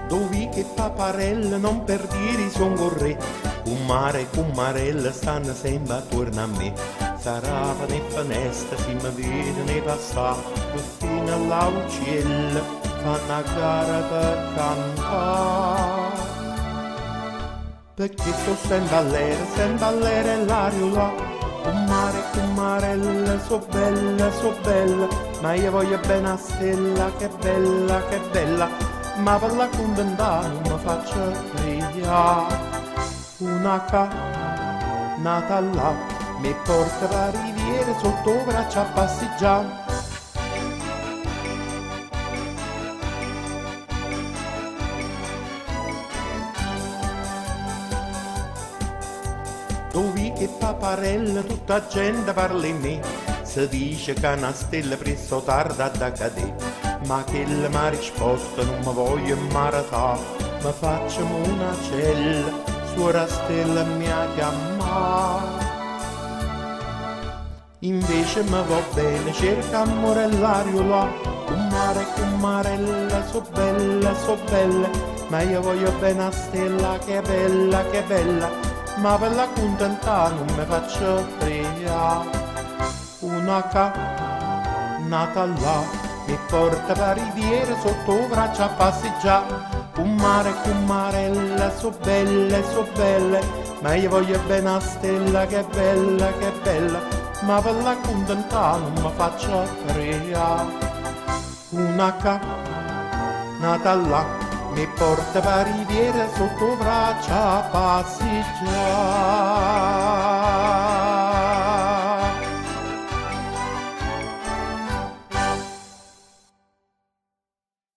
Dovi che paparella non per dire son corre, un mare e un marella stanno sempre attorno a me. Sarà ne finestra si mi vede passare, fino all'uccello fanno a gara per cantare. Perché sto sempre all'aria e l'aria là, un mare e un marella, so bella, ma io voglio bene a stella, che bella, ma per la contentare non mi faccio brillare. Una nata là mi porta per riviere sotto braccia a passeggiare. Dovi che paparella tutta gente parla in me, si dice che una stella presto tarda da cadere, ma che il mi ha risposto non mi voglio immaratare, ma facciamo una cella, suora stella mi ha chiamato. Invece mi va bene, cerca amorellario là, un mare che un marella, so bella, ma io voglio bene a stella, che bella, ma per la contentà non mi faccio brillare. Una nata là mi porta per riviera sotto braccia a passeggiare, un mare che un marella, so belle, ma io voglio bene a stella, che bella, ma per la contentà non mi faccio brillare. Una nata là mi porta per riviera sotto braccia a passeggiare.